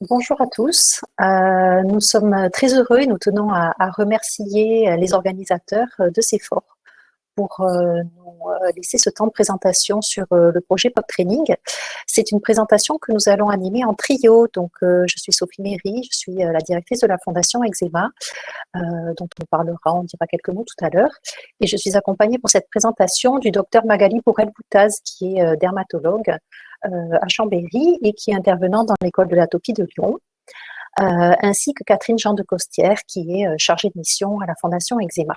Bonjour à tous. Nous sommes très heureux et nous tenons à remercier les organisateurs de ces forums pour nous laisser ce temps de présentation sur le projet Pop Training. C'est une présentation que nous allons animer en trio. Donc, je suis Sophie Méry, je suis la directrice de la Fondation Eczéma, dont on dira quelques mots tout à l'heure. Et je suis accompagnée pour cette présentation du docteur Magali Bourrel-Boutaz, qui est dermatologue à Chambéry et qui est intervenant dans l'école de l'atopie de Lyon, ainsi que Catherine Jean de Costière, qui est chargée de mission à la Fondation Eczéma.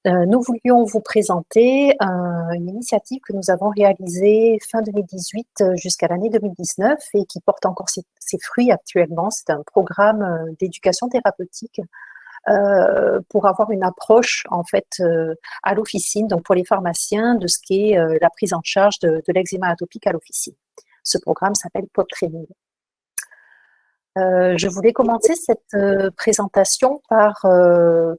Nous voulions vous présenter une initiative que nous avons réalisée fin 2018 jusqu'à l'année 2019 et qui porte encore ses fruits actuellement. C'est un programme d'éducation thérapeutique pour avoir une approche en fait à l'officine, donc pour les pharmaciens, de ce qu'est la prise en charge de l'eczéma atopique à l'officine. Ce programme s'appelle Pop Training. Je voulais commencer cette présentation par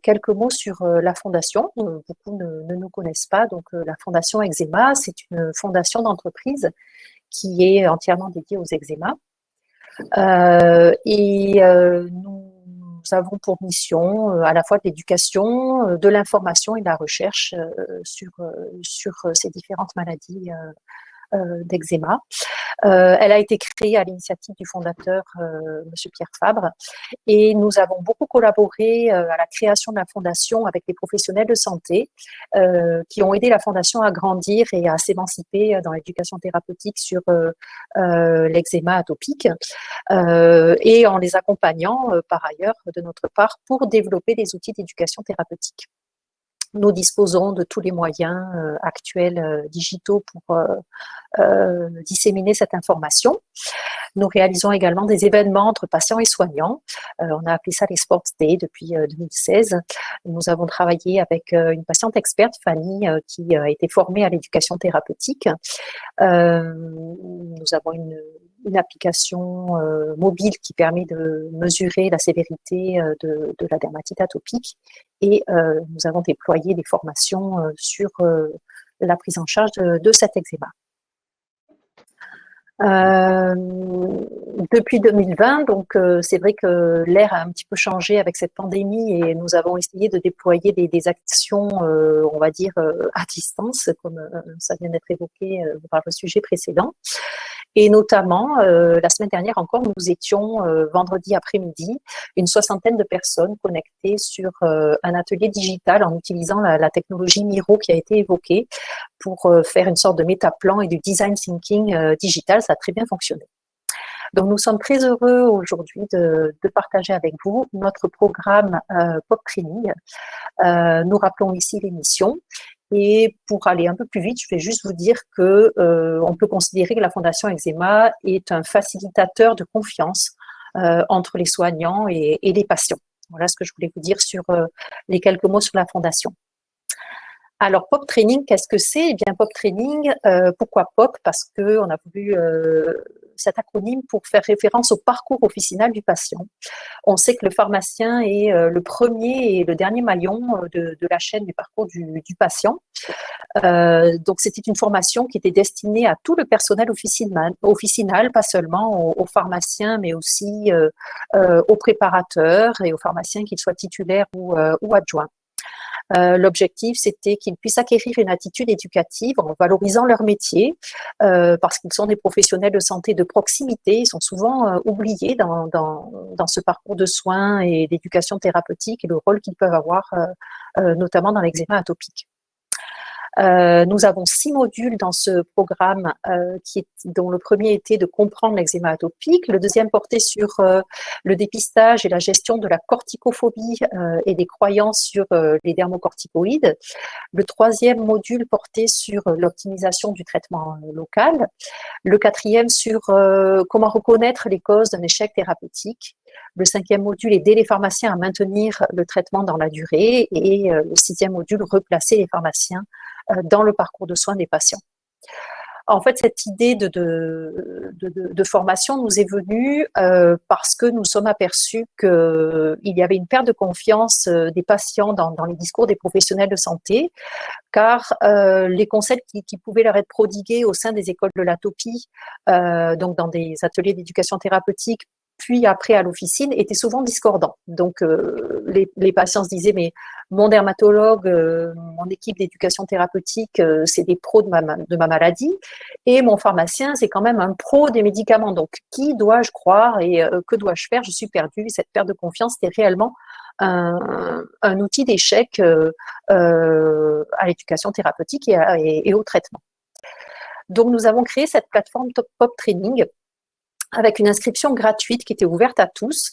quelques mots sur la fondation. Beaucoup ne nous connaissent pas. Donc, la Fondation Eczéma, c'est une fondation d'entreprise qui est entièrement dédiée aux eczémas. Nous avons pour mission à la fois de l'éducation, de l'information et de la recherche sur ces différentes maladies d'eczéma. Elle a été créée à l'initiative du fondateur, Monsieur Pierre Fabre, et nous avons beaucoup collaboré à la création de la fondation avec les professionnels de santé qui ont aidé la fondation à grandir et à s'émanciper dans l'éducation thérapeutique sur l'eczéma atopique, et en les accompagnant par ailleurs de notre part pour développer des outils d'éducation thérapeutique. Nous disposons de tous les moyens actuels digitaux pour disséminer cette information. Nous réalisons également des événements entre patients et soignants. On a appelé ça les Sports Day depuis 2016. Nous avons travaillé avec une patiente experte, Fanny, qui a été formée à l'éducation thérapeutique. Nous avons une application mobile qui permet de mesurer la sévérité de la dermatite atopique et nous avons déployé des formations sur la prise en charge de cet eczéma. Depuis 2020, donc c'est vrai que l'ère a un petit peu changé avec cette pandémie et nous avons essayé de déployer des actions, on va dire, à distance, comme ça vient d'être évoqué par le sujet précédent. Et notamment, la semaine dernière encore, nous étions vendredi après-midi, une soixantaine de personnes connectées sur un atelier digital en utilisant la technologie Miro qui a été évoquée pour faire une sorte de métaplan et du design thinking digital. Ça a très bien fonctionné. Donc, nous sommes très heureux aujourd'hui de partager avec vous notre programme Pop Training. Nous rappelons ici les missions. Et pour aller un peu plus vite, je vais juste vous dire que on peut considérer que la Fondation Eczéma est un facilitateur de confiance entre les soignants et les patients. Voilà ce que je voulais vous dire sur les quelques mots sur la Fondation. Alors, Pop Training, qu'est-ce que c'est? Eh bien, Pop Training, pourquoi Pop? Parce qu'on a voulu cet acronyme pour faire référence au parcours officinal du patient. On sait que le pharmacien est le premier et le dernier maillon de la chaîne du parcours du patient. Donc, c'était une formation qui était destinée à tout le personnel officinal, pas seulement aux pharmaciens, mais aussi aux préparateurs et aux pharmaciens, qu'ils soient titulaires ou adjoints. L'objectif, c'était qu'ils puissent acquérir une attitude éducative en valorisant leur métier, parce qu'ils sont des professionnels de santé de proximité. Ils sont souvent oubliés dans ce parcours de soins et d'éducation thérapeutique et le rôle qu'ils peuvent avoir, notamment dans l'eczéma atopique. Nous avons 6 modules dans ce programme dont le premier était de comprendre l'eczéma atopique, le deuxième portait sur le dépistage et la gestion de la corticophobie et des croyances sur les dermocorticoïdes. Le troisième module portait sur l'optimisation du traitement local. Le quatrième sur comment reconnaître les causes d'un échec thérapeutique. Le cinquième module, aider les pharmaciens à maintenir le traitement dans la durée. Et le sixième module, replacer les pharmaciens dans le parcours de soins des patients. En fait, cette idée de formation nous est venue parce que nous sommes aperçus qu'il y avait une perte de confiance des patients dans les discours des professionnels de santé, car les conseils qui pouvaient leur être prodigués au sein des écoles de l'atopie, donc dans des ateliers d'éducation thérapeutique, puis après à l'officine, étaient souvent discordants. Donc les patients se disaient, mais mon dermatologue, mon équipe d'éducation thérapeutique, c'est des pros de ma maladie, et mon pharmacien, c'est quand même un pro des médicaments. Donc qui dois-je croire et que dois-je faire? Je suis perdue. Cette perte de confiance était réellement un outil d'échec à l'éducation thérapeutique et au traitement. Donc nous avons créé cette plateforme Pop Training avec une inscription gratuite qui était ouverte à tous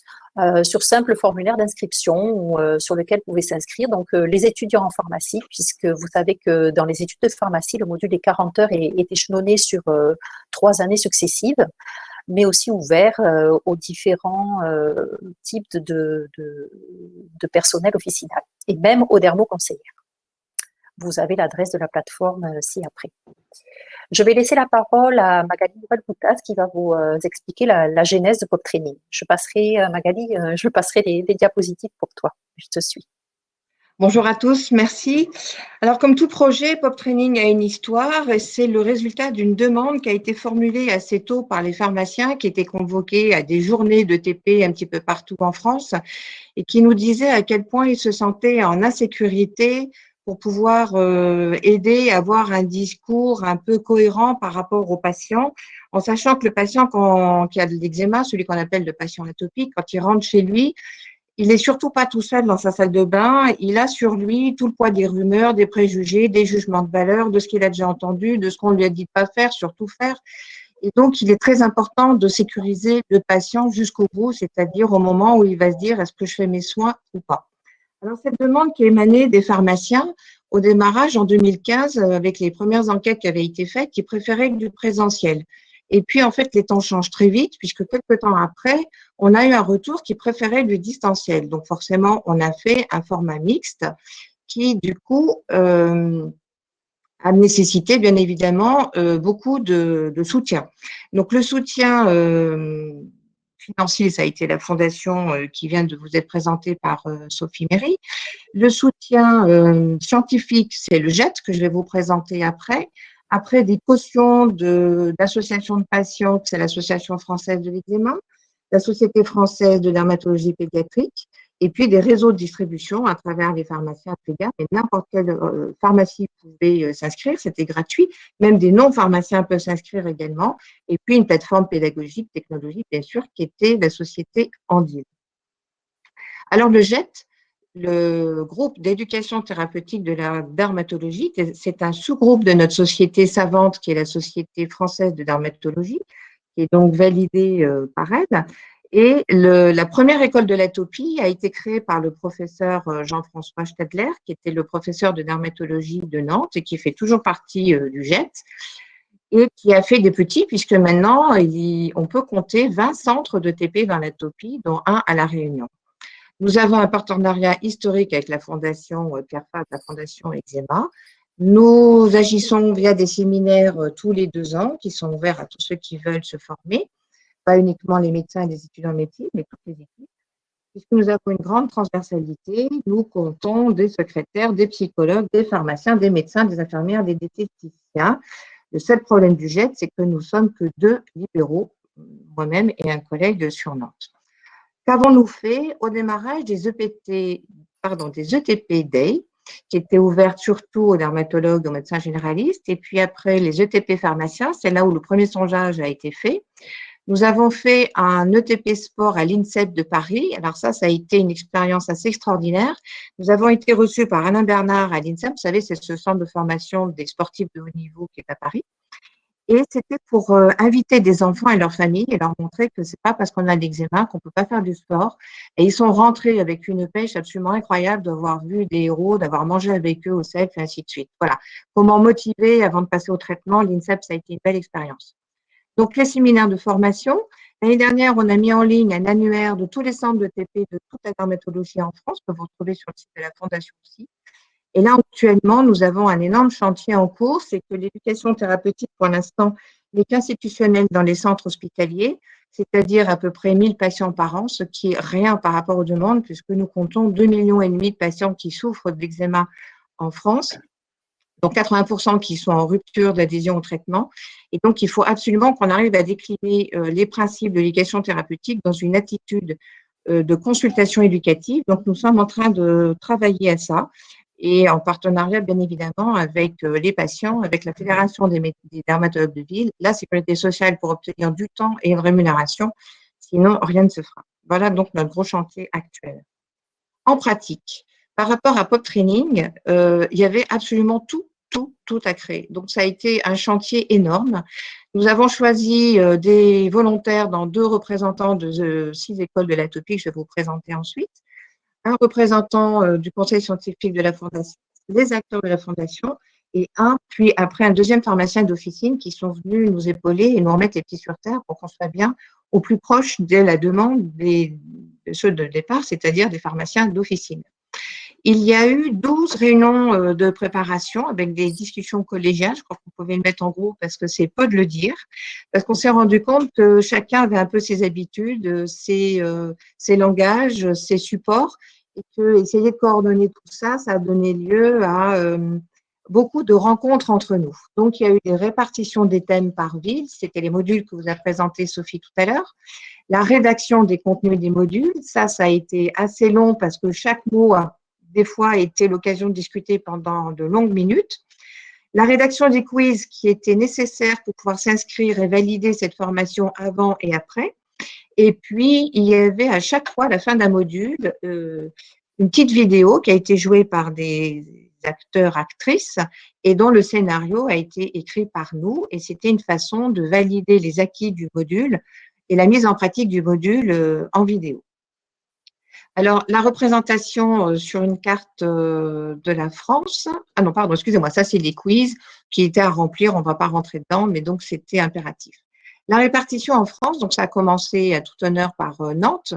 sur simple formulaire d'inscription sur lequel pouvaient s'inscrire donc les étudiants en pharmacie, puisque vous savez que dans les études de pharmacie, le module des 40 heures est échelonné sur 3 années successives, mais aussi ouvert aux différents types de personnel officinal et même aux dermoconseillères. Vous avez l'adresse de la plateforme ci-après. Je vais laisser la parole à Magali Nouvelle-Boutas qui va vous expliquer la genèse de Pop Training. Je passerai, Magali, les diapositives pour toi. Je te suis. Bonjour à tous, merci. Alors, comme tout projet, Pop Training a une histoire et c'est le résultat d'une demande qui a été formulée assez tôt par les pharmaciens qui étaient convoqués à des journées de TP un petit peu partout en France et qui nous disaient à quel point ils se sentaient en insécurité pour pouvoir aider à avoir un discours un peu cohérent par rapport aux patients, en sachant que le patient qui a de l'eczéma, celui qu'on appelle le patient atopique, quand il rentre chez lui, il n'est surtout pas tout seul dans sa salle de bain. Il a sur lui tout le poids des rumeurs, des préjugés, des jugements de valeur, de ce qu'il a déjà entendu, de ce qu'on lui a dit de pas faire, surtout faire. Et donc, il est très important de sécuriser le patient jusqu'au bout, c'est-à-dire au moment où il va se dire est-ce que je fais mes soins ou pas. Alors, cette demande qui émanait des pharmaciens au démarrage en 2015, avec les premières enquêtes qui avaient été faites, qui préféraient du présentiel. Et puis, en fait, les temps changent très vite, puisque quelques temps après, on a eu un retour qui préférait du distanciel. Donc, forcément, on a fait un format mixte qui, du coup, a nécessité, bien évidemment, beaucoup de soutien. Donc, le soutien financier, ça a été la fondation qui vient de vous être présentée par Sophie Méry. Le soutien scientifique, c'est le JET que je vais vous présenter après. Après, des cautions d'associations de patients, c'est l'Association française de l'eczéma, la Société française de dermatologie pédiatrique, et puis des réseaux de distribution à travers les pharmaciens privés. Et n'importe quelle pharmacie pouvait s'inscrire, c'était gratuit. Même des non-pharmaciens peuvent s'inscrire également. Et puis une plateforme pédagogique, technologique, bien sûr, qui était la société Andil. Alors le JET, le groupe d'éducation thérapeutique de la dermatologie, c'est un sous-groupe de notre société savante qui est la Société française de dermatologie, qui est donc validée par elle. Et la première école de l'atopie a été créée par le professeur Jean-François Stadler, qui était le professeur de dermatologie de Nantes et qui fait toujours partie du JET et qui a fait des petits, puisque maintenant, on peut compter 20 centres de TP dans l'atopie, dont un à La Réunion. Nous avons un partenariat historique avec la fondation CARFA, la fondation Eczéma. Nous agissons via des séminaires tous les 2 ans qui sont ouverts à tous ceux qui veulent se former, pas uniquement les médecins et les étudiants en médecine, mais toutes les équipes. Puisque nous avons une grande transversalité, nous comptons des secrétaires, des psychologues, des pharmaciens, des médecins, des infirmières, des diététiciens. Le seul problème du JET, c'est que nous sommes que 2 libéraux, moi-même et un collègue sur Nantes. Qu'avons-nous fait au démarrage des ETP Day, qui étaient ouvertes surtout aux dermatologues, aux médecins généralistes, et puis après les ETP pharmaciens, c'est là où le premier sondage a été fait. Nous avons fait un ETP sport à l'INSEP de Paris. Alors ça a été une expérience assez extraordinaire. Nous avons été reçus par Alain Bernard à l'INSEP. Vous savez, c'est ce centre de formation des sportifs de haut niveau qui est à Paris. Et c'était pour inviter des enfants et leurs familles et leur montrer que c'est pas parce qu'on a l'eczéma qu'on peut pas faire du sport. Et ils sont rentrés avec une pêche absolument incroyable d'avoir vu des héros, d'avoir mangé avec eux au CEF et ainsi de suite. Voilà. Comment motiver avant de passer au traitement. L'INSEP, ça a été une belle expérience. Donc, les séminaires de formation. L'année dernière, on a mis en ligne un annuaire de tous les centres de TP de toute la dermatologie en France, que vous retrouvez sur le site de la Fondation aussi. Et là, actuellement, nous avons un énorme chantier en cours, c'est que l'éducation thérapeutique, pour l'instant, n'est qu'institutionnelle dans les centres hospitaliers, c'est-à-dire à peu près 1000 patients par an, ce qui est rien par rapport aux demandes, puisque nous comptons 2,5 millions de patients qui souffrent d'eczéma en France, donc 80% qui sont en rupture d'adhésion au traitement. Et donc, il faut absolument qu'on arrive à décliner les principes de l'éducation thérapeutique dans une attitude de consultation éducative. Donc, nous sommes en train de travailler à ça et en partenariat, bien évidemment, avec les patients, avec la Fédération des dermatologues de ville, la sécurité sociale pour obtenir du temps et une rémunération. Sinon, rien ne se fera. Voilà donc notre gros chantier actuel. En pratique, par rapport à Pop Training, il y avait absolument tout à créer. Donc, ça a été un chantier énorme. Nous avons choisi des volontaires dans 2 représentants de 6 écoles de l'atopie que je vais vous présenter ensuite. Un représentant du conseil scientifique de la Fondation, les acteurs de la Fondation, et puis après un deuxième pharmacien d'officine qui sont venus nous épauler et nous remettre les pieds sur terre pour qu'on soit bien au plus proche de la demande de ceux de départ, c'est-à-dire des pharmaciens d'officine. Il y a eu 12 réunions de préparation avec des discussions collégiales. Je crois que vous pouvez le mettre en gros parce que c'est peu de le dire. Parce qu'on s'est rendu compte que chacun avait un peu ses habitudes, ses langages, ses supports. Et que essayer de coordonner tout ça, ça a donné lieu à beaucoup de rencontres entre nous. Donc, il y a eu des répartitions des thèmes par ville. C'était les modules que vous a présentés Sophie tout à l'heure. La rédaction des contenus des modules, ça a été assez long parce que chaque mot a des fois été l'occasion de discuter pendant de longues minutes. La rédaction des quiz qui était nécessaire pour pouvoir s'inscrire et valider cette formation avant et après. Et puis, il y avait à chaque fois, à la fin d'un module, une petite vidéo qui a été jouée par des acteurs, actrices, et dont le scénario a été écrit par nous. Et c'était une façon de valider les acquis du module et la mise en pratique du module en vidéo. Alors, la représentation sur une carte de la France. Ah non, pardon, excusez-moi, ça, c'est les quiz qui étaient à remplir. On ne va pas rentrer dedans, mais donc, c'était impératif. La répartition en France, donc ça a commencé à tout honneur par Nantes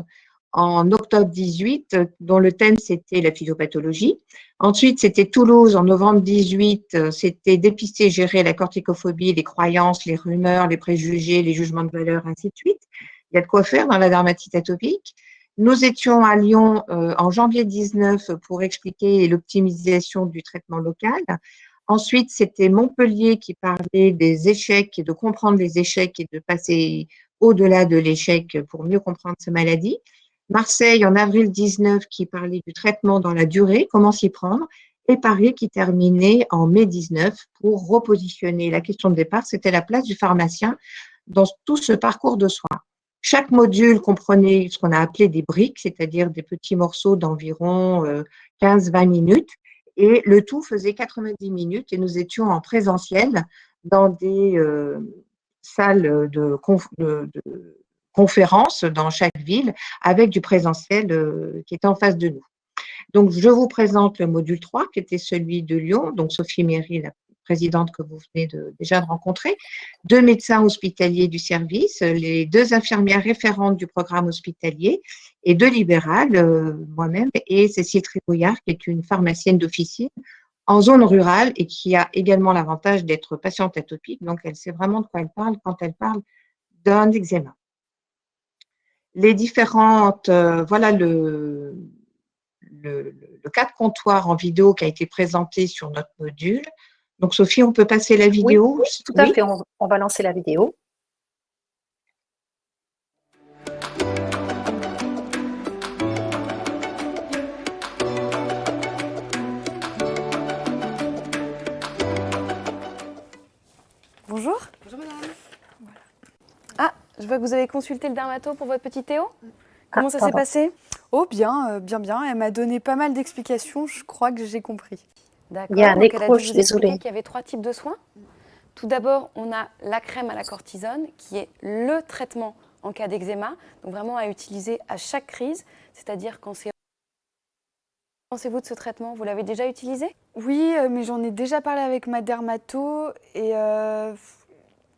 en octobre 18, dont le thème c'était la physiopathologie. Ensuite, c'était Toulouse en novembre 18, c'était dépister et gérer la corticophobie, les croyances, les rumeurs, les préjugés, les jugements de valeur, ainsi de suite. Il y a de quoi faire dans la dermatite atopique. Nous étions à Lyon en janvier 19 pour expliquer l'optimisation du traitement local. Ensuite, c'était Montpellier qui parlait des échecs et de comprendre les échecs et de passer au-delà de l'échec pour mieux comprendre cette maladie. Marseille en avril 19 qui parlait du traitement dans la durée, comment s'y prendre. Et Paris qui terminait en mai 19 pour repositionner la question de départ, c'était la place du pharmacien dans tout ce parcours de soins. Chaque module comprenait ce qu'on a appelé des briques, c'est-à-dire des petits morceaux d'environ 15-20 minutes. Et le tout faisait 90 minutes et nous étions en présentiel dans des salles de conférences dans chaque ville avec du présentiel qui était en face de nous. Donc, je vous présente le module 3 qui était celui de Lyon, donc Sophie Méry, la présidente que vous venez déjà de rencontrer, 2 médecins hospitaliers du service, les 2 infirmières référentes du programme hospitalier et 2 libérales, moi-même et Cécile Tribouillard qui est une pharmacienne d'officine en zone rurale et qui a également l'avantage d'être patiente atopique, donc elle sait vraiment de quoi elle parle quand elle parle d'un eczéma. Les différentes, voilà le cas de comptoir en vidéo qui a été présenté sur notre module. Donc, Sophie, on peut passer la vidéo? Oui, tout à fait. On va lancer la vidéo. Bonjour. Bonjour madame. Voilà. Ah, je vois que vous avez consulté le dermato pour votre petit Théo. Comment ça s'est passé? Oh bien, bien. Elle m'a donné pas mal d'explications. Je crois que j'ai compris. D'accord. Il y a un Donc écro, elle a dû je suis vous expliquer désolée. qu'il y avait 3 types de soins. Tout d'abord, on a la crème à la cortisone, qui est le traitement en cas d'eczéma, donc vraiment à utiliser à chaque crise, c'est-à-dire quand c'est... Pensez-vous de ce traitement? Vous l'avez déjà utilisé? Oui, mais j'en ai déjà parlé avec ma dermato et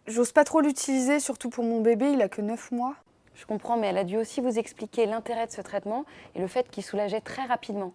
j'ose pas trop l'utiliser, surtout pour mon bébé, il a que 9 mois. Je comprends, mais elle a dû aussi vous expliquer l'intérêt de ce traitement et le fait qu'il soulageait très rapidement.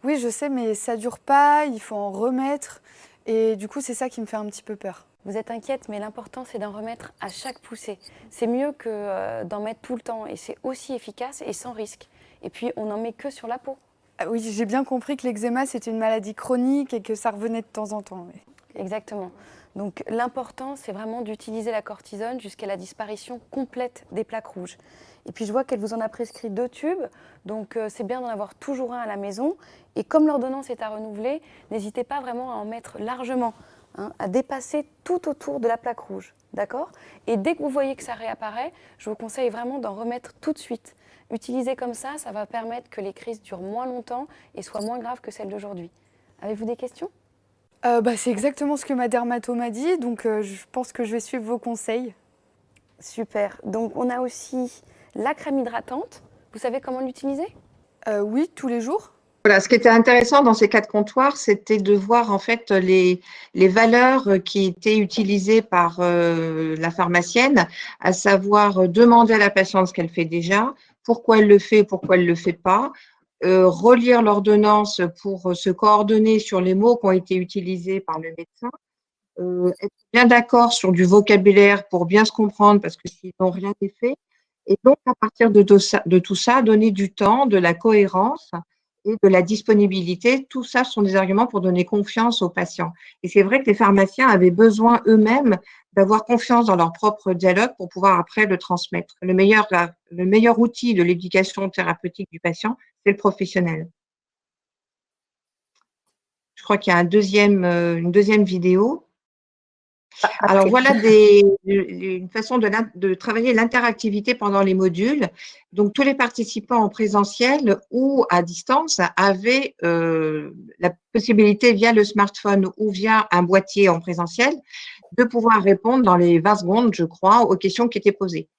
Oui, je sais, mais ça dure pas, il faut en remettre. Et du coup, c'est ça qui me fait un petit peu peur. Vous êtes inquiète, mais l'important, c'est d'en remettre à chaque poussée. C'est mieux que d'en mettre tout le temps, et c'est aussi efficace et sans risque. Et puis, on n'en met que sur la peau. Ah oui, j'ai bien compris que l'eczéma, c'était une maladie chronique et que ça revenait de temps en temps. Oui. Exactement. Donc, l'important, c'est vraiment d'utiliser la cortisone jusqu'à la disparition complète des plaques rouges. Et puis, je vois qu'elle vous en a prescrit 2 tubes, donc c'est bien d'en avoir toujours un à la maison. Et comme l'ordonnance est à renouveler, n'hésitez pas vraiment à en mettre largement, hein, à dépasser tout autour de la plaque rouge, d'accord? Et dès que vous voyez que ça réapparaît, je vous conseille vraiment d'en remettre tout de suite. Utiliser comme ça va permettre que les crises durent moins longtemps et soient moins graves que celles d'aujourd'hui. Avez-vous des questions? C'est exactement ce que ma dermato m'a dit, donc je pense que je vais suivre vos conseils. Super. Donc, on a aussi la crème hydratante. Vous savez comment l'utiliser? Oui, tous les jours. Voilà, ce qui était intéressant dans ces 4 comptoirs, c'était de voir en fait les valeurs qui étaient utilisées par la pharmacienne, à savoir demander à la patiente ce qu'elle fait déjà, pourquoi elle le fait, pourquoi elle ne le fait pas, relire l'ordonnance pour se coordonner sur les mots qui ont été utilisés par le médecin, être bien d'accord sur du vocabulaire pour bien se comprendre parce que sinon rien n'est fait. Et donc, à partir de tout ça, donner du temps, de la cohérence et de la disponibilité. Tout ça sont des arguments pour donner confiance aux patients. Et c'est vrai que les pharmaciens avaient besoin eux-mêmes d'avoir confiance dans leur propre dialogue pour pouvoir après le transmettre. Le meilleur outil de l'éducation thérapeutique du patient, c'est le professionnel. Je crois qu'il y a une deuxième vidéo. Alors voilà une façon de travailler l'interactivité pendant les modules. Donc tous les participants en présentiel ou à distance avaient la possibilité via le smartphone ou via un boîtier en présentiel de pouvoir répondre dans les 20 secondes, je crois, aux questions qui étaient posées.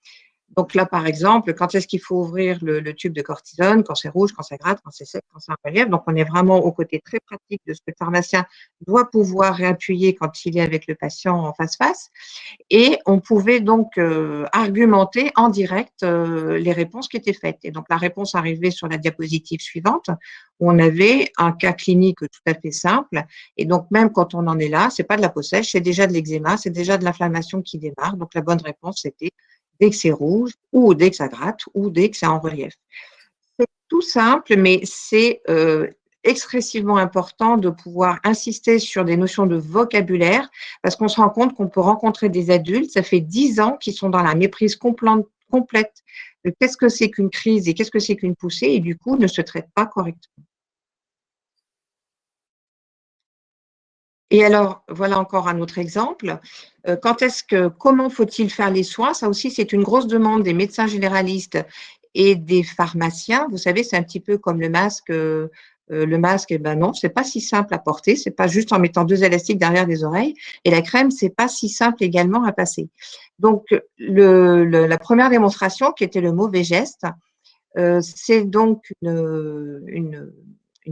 Donc là, par exemple, quand est-ce qu'il faut ouvrir le tube de cortisone? Quand c'est rouge, quand ça gratte, quand c'est sec, quand c'est en relief. Donc, on est vraiment au côté très pratique de ce que le pharmacien doit pouvoir réappuyer quand il est avec le patient en face-face. Et on pouvait donc argumenter en direct les réponses qui étaient faites. Et donc, la réponse arrivait sur la diapositive suivante, où on avait un cas clinique tout à fait simple. Et donc, même quand on en est là, c'est pas de la peau sèche, c'est déjà de l'eczéma, c'est déjà de l'inflammation qui démarre. Donc, la bonne réponse, c'était dès que c'est rouge, ou dès que ça gratte, ou dès que c'est en relief. C'est tout simple, mais c'est excessivement important de pouvoir insister sur des notions de vocabulaire, parce qu'on se rend compte qu'on peut rencontrer des adultes, ça fait 10 ans qu'ils sont dans la méprise complète de qu'est-ce que c'est qu'une crise et qu'est-ce que c'est qu'une poussée, et du coup ne se traitent pas correctement. Et alors, voilà encore un autre exemple. Comment faut-il faire les soins? Ça aussi, c'est une grosse demande des médecins généralistes et des pharmaciens. Vous savez, c'est un petit peu comme le masque. Le masque, eh ben non, c'est pas si simple à porter. C'est pas juste en mettant 2 élastiques derrière les oreilles. Et la crème, c'est pas si simple également à passer. Donc, la première démonstration, qui était le mauvais geste, c'est donc une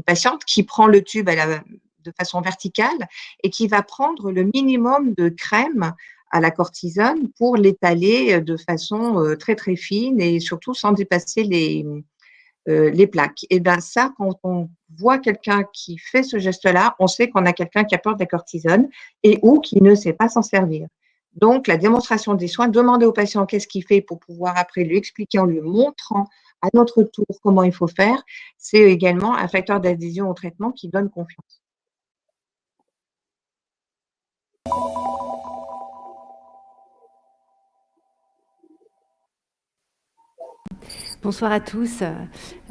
patiente qui prend le tube de façon verticale et qui va prendre le minimum de crème à la cortisone pour l'étaler de façon très, très fine et surtout sans dépasser les plaques. Et bien ça, quand on voit quelqu'un qui fait ce geste-là, on sait qu'on a quelqu'un qui apporte de la cortisone et ou qui ne sait pas s'en servir. Donc, la démonstration des soins, demander au patient qu'est-ce qu'il fait pour pouvoir après lui expliquer en lui montrant à notre tour comment il faut faire, c'est également un facteur d'adhésion au traitement qui donne confiance. Bonsoir à tous,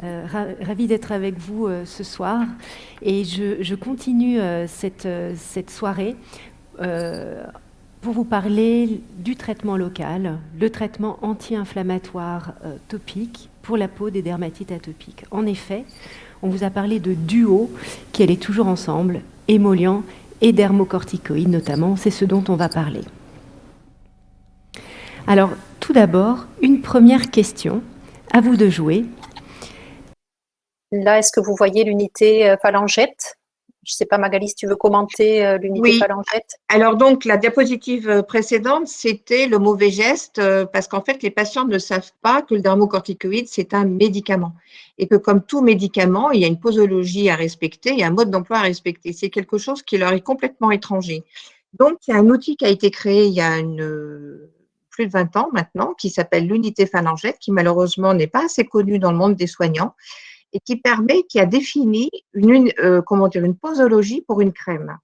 ravie d'être avec vous ce soir et je continue cette soirée pour vous parler du traitement local, le traitement anti-inflammatoire topique pour la peau des dermatites atopiques. En effet, on vous a parlé de duo qui allait toujours ensemble, émollient et dermocorticoïdes notamment, c'est ce dont on va parler. Alors, tout d'abord, une première question, à vous de jouer. Là, est-ce que vous voyez l'unité phalangette? Je ne sais pas, Magali, si tu veux commenter l'unité Oui. phalangiette. Alors donc, la diapositive précédente, c'était le mauvais geste parce qu'en fait, les patients ne savent pas que le dermocorticoïde, c'est un médicament et que comme tout médicament, il y a une posologie à respecter et un mode d'emploi à respecter. C'est quelque chose qui leur est complètement étranger. Donc, il y a un outil qui a été créé il y a plus de 20 ans maintenant, qui s'appelle l'unité phalangiette, qui malheureusement n'est pas assez connue dans le monde des soignants et qui a défini une posologie pour une crème.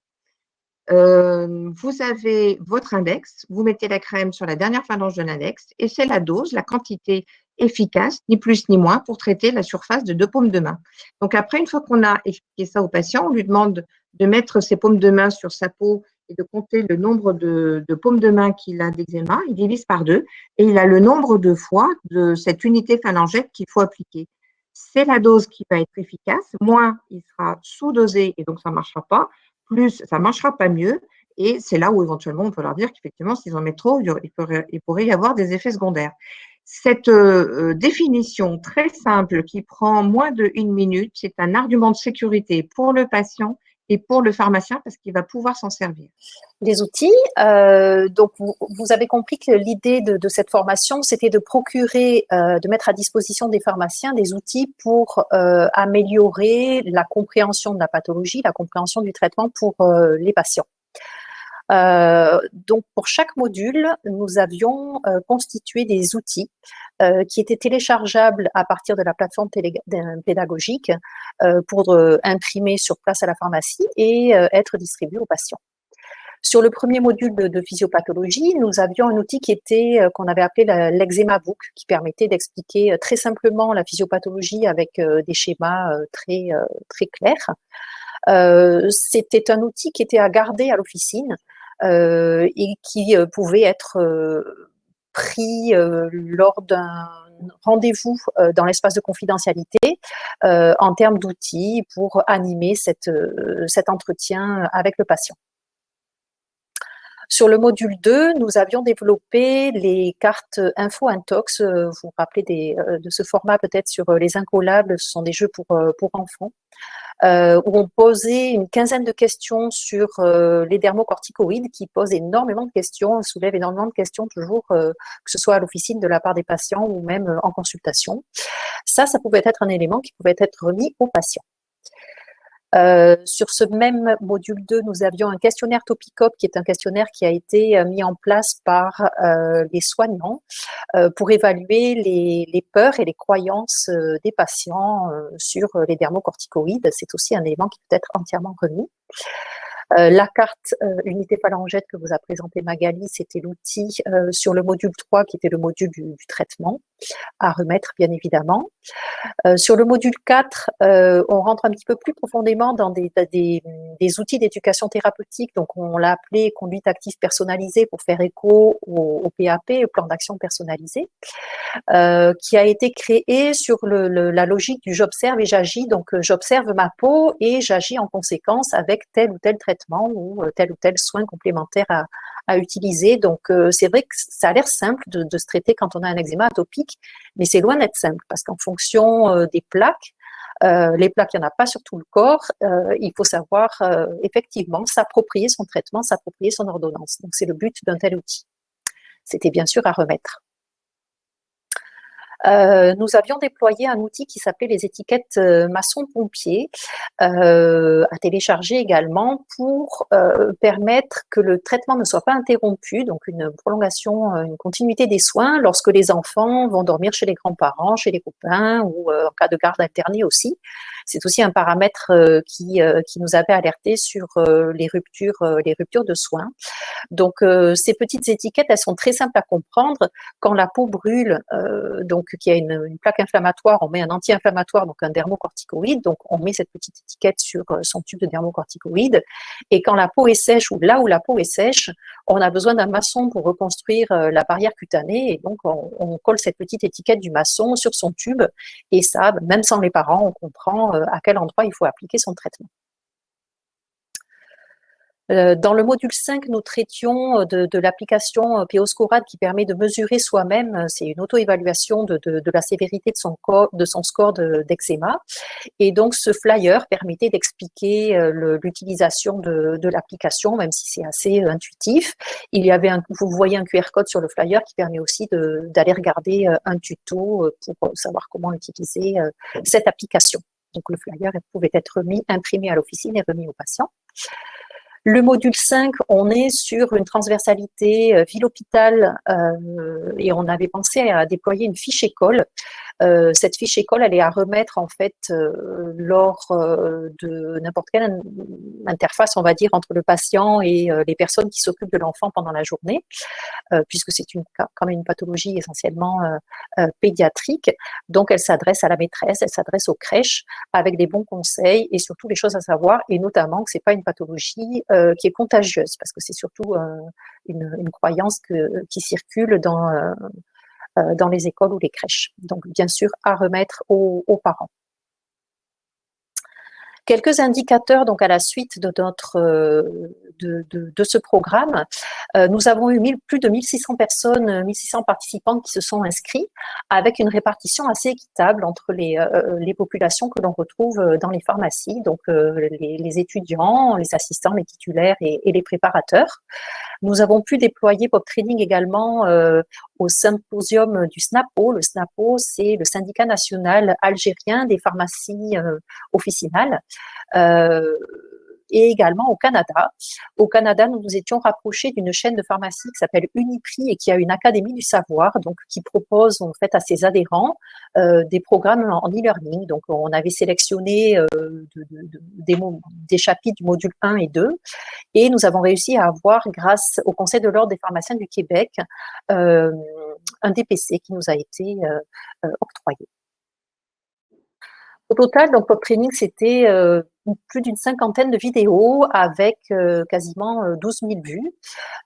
Vous avez votre index, vous mettez la crème sur la dernière phalange de l'index et c'est la dose, la quantité efficace, ni plus ni moins, pour traiter la surface de 2 paumes de main. Donc après, une fois qu'on a expliqué ça au patient, on lui demande de mettre ses paumes de main sur sa peau et de compter le nombre de paumes de main qu'il a d'eczéma. Il divise par 2 et il a le nombre de fois de cette unité phalangette qu'il faut appliquer. C'est la dose qui va être efficace, moins il sera sous-dosé et donc ça ne marchera pas, plus ça ne marchera pas mieux. Et c'est là où éventuellement on peut leur dire qu'effectivement, s'ils en mettent trop, il pourrait y avoir des effets secondaires. Cette définition très simple qui prend moins d'1 minute, c'est un argument de sécurité pour le patient et pour le pharmacien parce qu'il va pouvoir s'en servir. Les outils, donc vous avez compris que l'idée de cette formation, c'était de procurer, de mettre à disposition des pharmaciens des outils pour améliorer la compréhension de la pathologie, la compréhension du traitement pour les patients. Donc, pour chaque module, nous avions constitué des outils qui étaient téléchargeables à partir de la plateforme pédagogique pour imprimer sur place à la pharmacie et être distribués aux patients. Sur le premier module de physiopathologie, nous avions un outil qui était qu'on avait appelé l'eczéma book, qui permettait d'expliquer très simplement la physiopathologie avec des schémas très clairs. C'était un outil qui était à garder à l'officine et qui pouvait être pris lors d'un rendez-vous dans l'espace de confidentialité en termes d'outils pour animer cet entretien avec le patient. Sur le module 2, nous avions développé les cartes info-intox. Vous vous rappelez de ce format peut-être sur les incollables, ce sont des jeux pour enfants. Où on posait une quinzaine de questions sur les dermocorticoïdes qui posent énormément de questions, soulèvent énormément de questions toujours, que ce soit à l'officine de la part des patients ou même en consultation. Ça pouvait être un élément qui pouvait être remis aux patients. Sur ce même module 2, nous avions un questionnaire Topicop qui est un questionnaire qui a été mis en place par les soignants pour évaluer les peurs et les croyances des patients sur les dermocorticoïdes. C'est aussi un élément qui peut être entièrement remis. La carte unité phalangiette que vous a présenté Magali, c'était l'outil sur le module 3 qui était le module du traitement à remettre bien évidemment. Sur le module 4, on rentre un petit peu plus profondément dans des outils d'éducation thérapeutique, donc on l'a appelé conduite active personnalisée pour faire écho au PAP, au plan d'action personnalisé, qui a été créé sur la logique du j'observe et j'agis, donc j'observe ma peau et j'agis en conséquence avec tel ou tel traitement ou tel soin complémentaire à utiliser. Donc, c'est vrai que ça a l'air simple de se traiter quand on a un eczéma atopique, mais c'est loin d'être simple parce qu'en fonction des plaques, les plaques, il n'y en a pas sur tout le corps. Il faut savoir effectivement s'approprier son traitement, s'approprier son ordonnance. Donc, c'est le but d'un tel outil. C'était bien sûr à remettre. Nous avions déployé un outil qui s'appelait les étiquettes maçon-pompier à télécharger également pour permettre que le traitement ne soit pas interrompu, donc une prolongation, une continuité des soins lorsque les enfants vont dormir chez les grands-parents, chez les copains ou en cas de garde alternée aussi. C'est aussi un paramètre qui nous avait alerté sur les ruptures de soins. Donc, ces petites étiquettes, elles sont très simples à comprendre. Quand la peau brûle, donc qu'il y a une plaque inflammatoire, on met un anti-inflammatoire, donc un dermocorticoïde. Donc, on met cette petite étiquette sur son tube de dermocorticoïde. Et quand la peau est sèche ou là où la peau est sèche, on a besoin d'un maçon pour reconstruire la barrière cutanée. Et donc, on colle cette petite étiquette du maçon sur son tube. Et ça, même sans les parents, on comprend à quel endroit il faut appliquer son traitement. Dans le module 5, nous traitions de l'application POSCORAD qui permet de mesurer soi-même, c'est une auto-évaluation de la sévérité de son score d'eczéma. Et donc, ce flyer permettait d'expliquer l'utilisation de l'application, même si c'est assez intuitif. Il y avait vous voyez un QR code sur le flyer qui permet aussi d'aller regarder un tuto pour savoir comment utiliser cette application. Donc, le flyer pouvait être imprimé à l'officine et remis aux patients. Le module 5, on est sur une transversalité ville-hôpital et on avait pensé à déployer une fiche école. Cette fiche école, elle est à remettre en fait lors de n'importe quelle interface, on va dire, entre le patient et les personnes qui s'occupent de l'enfant pendant la journée, puisque c'est quand même une pathologie essentiellement pédiatrique. Donc, elle s'adresse à la maîtresse, elle s'adresse aux crèches avec des bons conseils et surtout les choses à savoir, et notamment que c'est pas une pathologie qui est contagieuse, parce que c'est surtout une croyance qui circule dans les écoles ou les crèches. Donc, bien sûr, à remettre aux parents. Quelques indicateurs donc à la suite de ce programme. Nous avons eu plus de 1600 personnes, 1600 participants qui se sont inscrits avec une répartition assez équitable entre les populations que l'on retrouve dans les pharmacies, donc les étudiants, les assistants, les titulaires et les préparateurs. Nous avons pu déployer Pop Training également au symposium du SNAPO. Le SNAPO, c'est le syndicat national algérien des pharmacies officinales. Et également au Canada. Au Canada, nous nous étions rapprochés d'une chaîne de pharmacie qui s'appelle Uniprix et qui a une académie du savoir, donc qui propose en fait à ses adhérents des programmes en e-learning. Donc, on avait sélectionné des chapitres du module 1 et 2 et nous avons réussi à avoir, grâce au Conseil de l'Ordre des pharmaciens du Québec, un DPC qui nous a été octroyé. Au total, donc Pop Training, c'était plus d'une cinquantaine de vidéos avec quasiment 12 000 vues.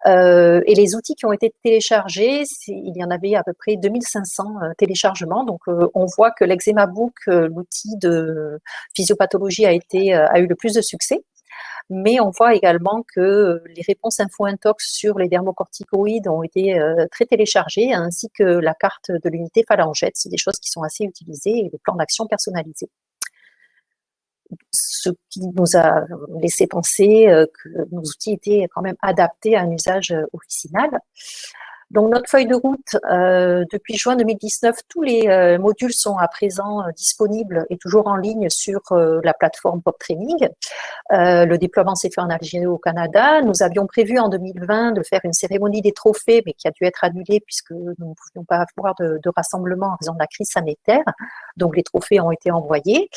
Et les outils qui ont été téléchargés, il y en avait à peu près 2500 téléchargements. Donc, on voit que l'Eczema Book, l'outil de physiopathologie, a eu le plus de succès. Mais on voit également que les réponses info-intox sur les dermocorticoïdes ont été très téléchargées, ainsi que la carte de l'unité phalangiette. C'est des choses qui sont assez utilisées et le plan d'action personnalisé. Ce qui nous a laissé penser que nos outils étaient quand même adaptés à un usage officinal. Donc, notre feuille de route, depuis juin 2019, tous les modules sont à présent disponibles et toujours en ligne sur la plateforme Pop Training. Le déploiement s'est fait en Algérie au Canada. Nous avions prévu en 2020 de faire une cérémonie des trophées, mais qui a dû être annulée puisque nous ne pouvions pas avoir de rassemblement en raison de la crise sanitaire. Donc, les trophées ont été envoyés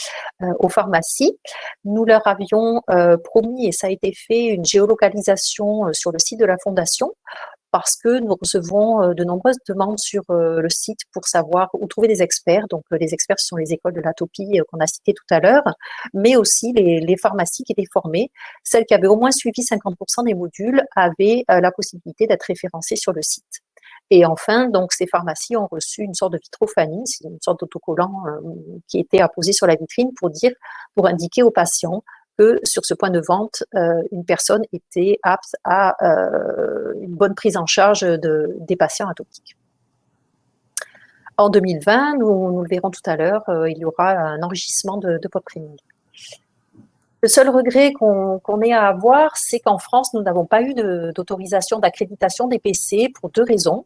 aux pharmacies. Nous leur avions promis, et ça a été fait, une géolocalisation sur le site de la Fondation, parce que nous recevons de nombreuses demandes sur le site pour savoir où trouver des experts. Donc, les experts, ce sont les écoles de l'atopie qu'on a citées tout à l'heure, mais aussi les pharmacies qui étaient formées. Celles qui avaient au moins suivi 50% des modules avaient la possibilité d'être référencées sur le site. Et enfin, donc, ces pharmacies ont reçu une sorte de vitrophanie, c'est une sorte d'autocollant qui était apposé sur la vitrine pour indiquer aux patients que sur ce point de vente, une personne était apte à une bonne prise en charge des patients atopiques. En 2020, nous le verrons tout à l'heure, il y aura un enrichissement de Pop Training. Le seul regret qu'on ait à avoir, c'est qu'en France, nous n'avons pas eu d'autorisation d'accréditation des PC pour deux raisons.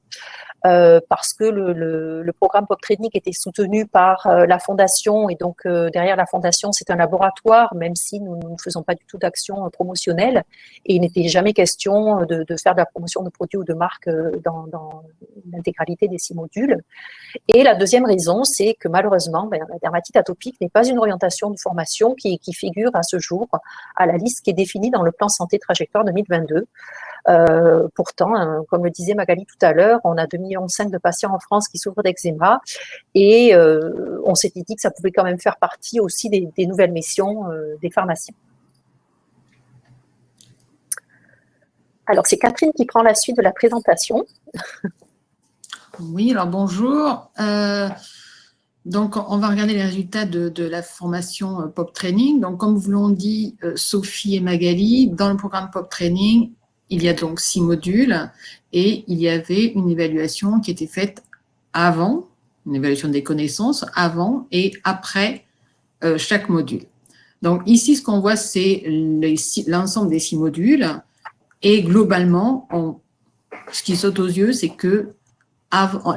Parce que le programme Pop Training était soutenu par la fondation et donc derrière la fondation c'est un laboratoire, même si nous ne faisons pas du tout d'action promotionnelle et il n'était jamais question de faire de la promotion de produits ou de marques dans l'intégralité des 6 modules. Et la deuxième raison, c'est que malheureusement la dermatite atopique n'est pas une orientation de formation qui figure à ce jour à la liste qui est définie dans le plan santé trajectoire 2022. Pourtant, comme le disait Magali tout à l'heure, on a 2,5 millions de patients en France qui souffrent d'eczéma et on s'était dit que ça pouvait quand même faire partie aussi des nouvelles missions des pharmaciens. Alors, c'est Catherine qui prend la suite de la présentation. Oui, alors bonjour. Donc, on va regarder les résultats de la formation Pop Training. Donc, comme vous l'ont dit Sophie et Magali, dans le programme Pop Training, il y a donc 6 modules et il y avait une évaluation qui était faite avant, une évaluation des connaissances avant et après chaque module. Donc, ici, ce qu'on voit, c'est l'ensemble des 6 modules et globalement, ce qui saute aux yeux, c'est que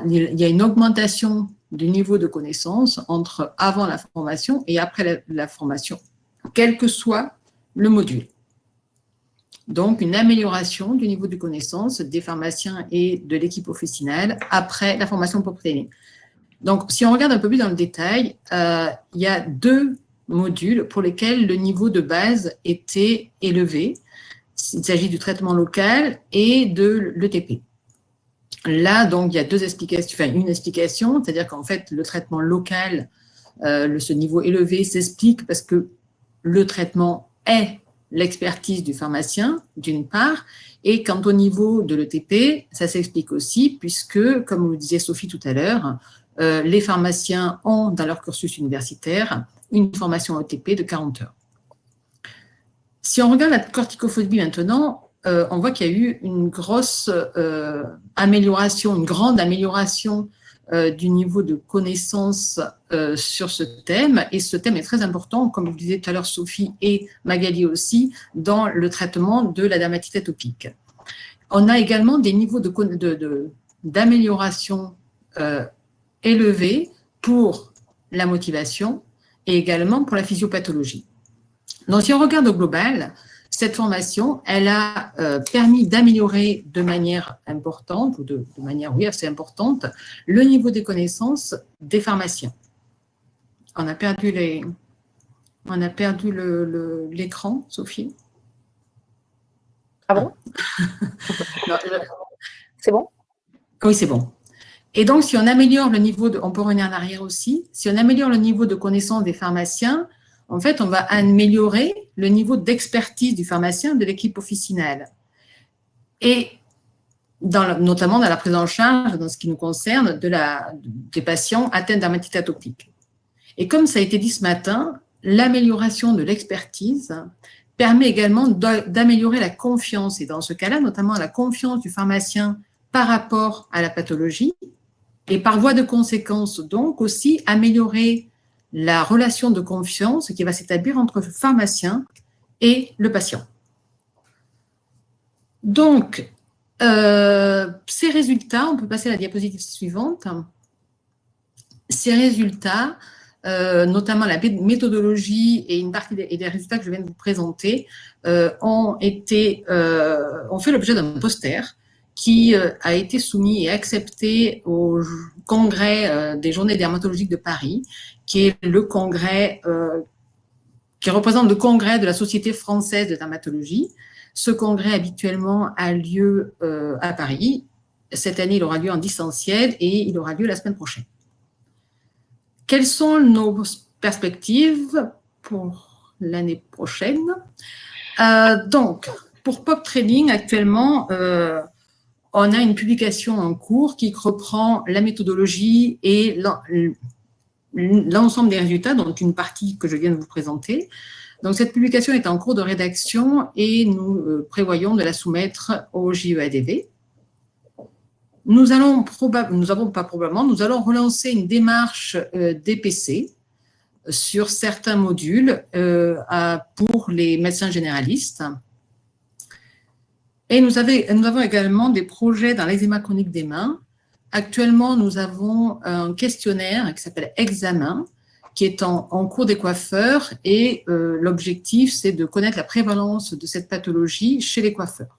il y a une augmentation du niveau de connaissance entre avant la formation et après la formation, quel que soit le module. Donc, une amélioration du niveau de connaissance des pharmaciens et de l'équipe officinale après la formation Pop Training. Donc, si on regarde un peu plus dans le détail, il y a 2 modules pour lesquels le niveau de base était élevé. Il s'agit du traitement local et de l'ETP. Là, donc, il y a 2 explications, enfin une explication, c'est-à-dire qu'en fait, le traitement local, ce niveau élevé s'explique parce que le traitement est l'expertise du pharmacien, d'une part, et quant au niveau de l'ETP, ça s'explique aussi puisque, comme vous le disait Sophie tout à l'heure, les pharmaciens ont dans leur cursus universitaire une formation ETP de 40 heures. Si on regarde la corticophobie maintenant, on voit qu'il y a eu une grosse amélioration, une grande amélioration du niveau de connaissance sur ce thème. Et ce thème est très important, comme vous le disiez tout à l'heure Sophie et Magali aussi, dans le traitement de la dermatite atopique. On a également des niveaux d'amélioration élevés pour la motivation et également pour la physiopathologie. Donc, si on regarde au global, cette formation, elle a permis d'améliorer de manière importante, ou de manière, oui, assez importante, le niveau des connaissances des pharmaciens. On a perdu l'écran, Sophie. Ah bon? C'est bon? Oui, c'est bon. Et donc, si on améliore le niveau on peut revenir en arrière aussi, si on améliore le niveau de connaissance des pharmaciens, en fait, on va améliorer le niveau d'expertise du pharmacien, de l'équipe officinale. Et notamment dans la prise en charge, dans ce qui nous concerne, des patients atteints d'un dermatite atopique. Et comme ça a été dit ce matin, l'amélioration de l'expertise permet également d'améliorer la confiance. Et dans ce cas-là, notamment la confiance du pharmacien par rapport à la pathologie. Et par voie de conséquence, donc, aussi améliorer la relation de confiance qui va s'établir entre le pharmacien et le patient. Donc, ces résultats, on peut passer à la diapositive suivante. Ces résultats, notamment la méthodologie et une partie des résultats que je viens de vous présenter, ont fait l'objet d'un poster qui a été soumis et accepté au congrès des journées dermatologiques de Paris, qui est le congrès qui représente le congrès de la Société française de dermatologie. Ce congrès habituellement a lieu à Paris. Cette année, il aura lieu en distanciel et il aura lieu la semaine prochaine. Quelles sont nos perspectives pour l'année prochaine? Donc, pour Pop Training, actuellement, on a une publication en cours qui reprend la méthodologie et l'ensemble des résultats, dont une partie que je viens de vous présenter. Donc, cette publication est en cours de rédaction et nous prévoyons de la soumettre au JEADV. Nous allons relancer une démarche DPC sur certains modules pour les médecins généralistes. Et nous avons également des projets dans l'eczéma chronique des mains. Actuellement, nous avons un questionnaire qui s'appelle Examen, qui est en cours des coiffeurs et l'objectif, c'est de connaître la prévalence de cette pathologie chez les coiffeurs.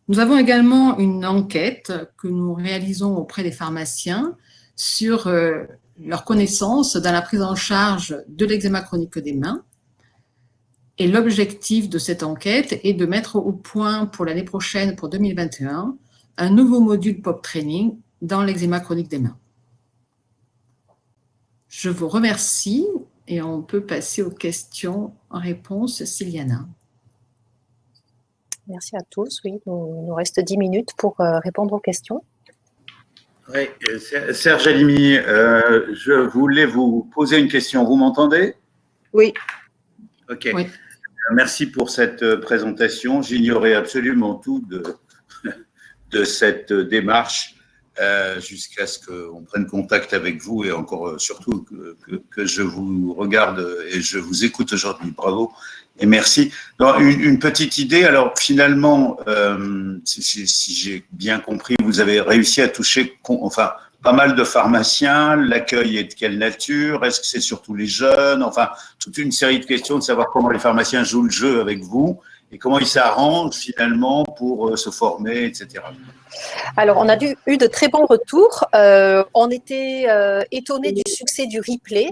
Nous avons également une enquête que nous réalisons auprès des pharmaciens sur leur connaissance dans la prise en charge de l'eczéma chronique des mains. Et l'objectif de cette enquête est de mettre au point pour l'année prochaine, pour 2021, un nouveau module Pop Training dans l'eczéma chronique des mains. Je vous remercie et on peut passer aux questions-réponses. Sylviana. Merci à tous. Oui, il nous reste 10 minutes pour répondre aux questions. Oui, Serge Halimi, je voulais vous poser une question. Vous m'entendez? Oui. Ok. Oui. Merci pour cette présentation. J'ignorais absolument tout de cette démarche jusqu'à ce qu'on prenne contact avec vous et encore surtout que je vous regarde et je vous écoute aujourd'hui. Bravo et merci. Donc, une petite idée. Alors finalement, si j'ai bien compris, vous avez réussi à toucher enfin pas mal de pharmaciens. L'accueil est de quelle nature? Est-ce que c'est surtout les jeunes? Enfin, toute une série de questions de savoir comment les pharmaciens jouent le jeu avec vous et comment ils s'arrangent finalement pour se former, etc. Alors, on a eu de très bons retours. On était étonnés du succès du replay,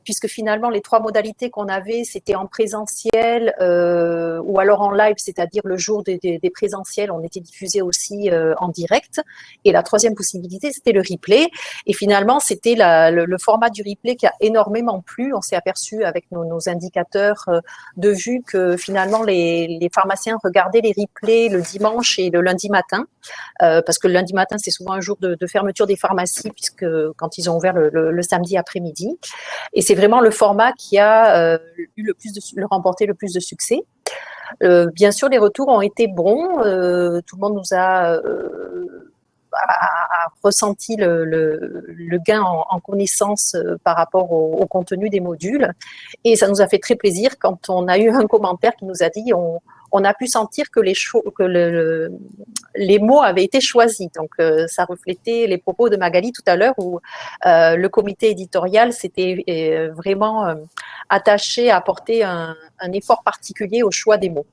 puisque finalement, les 3 modalités qu'on avait, c'était en présentiel ou alors en live, c'est-à-dire le jour des présentiels, on était diffusé aussi en direct. Et la 3e possibilité, c'était le replay. Et finalement, c'était le format du replay qui a énormément plu. On s'est aperçu avec nos indicateurs de vue que finalement, les pharmaciens regardaient les replays le dimanche et le lundi matin, parce que le lundi matin, c'est souvent un jour de fermeture des pharmacies, puisque quand ils ont ouvert le samedi après-midi. Et c'est vraiment le format qui a remporté le plus de succès. Bien sûr, les retours ont été bons. Tout le monde nous a ressenti le gain en connaissance par rapport au contenu des modules. Et ça nous a fait très plaisir quand on a eu un commentaire qui nous a dit on a pu sentir que les mots avaient été choisis. Donc, ça reflétait les propos de Magali tout à l'heure où le comité éditorial s'était vraiment attaché à apporter un effort particulier au choix des mots.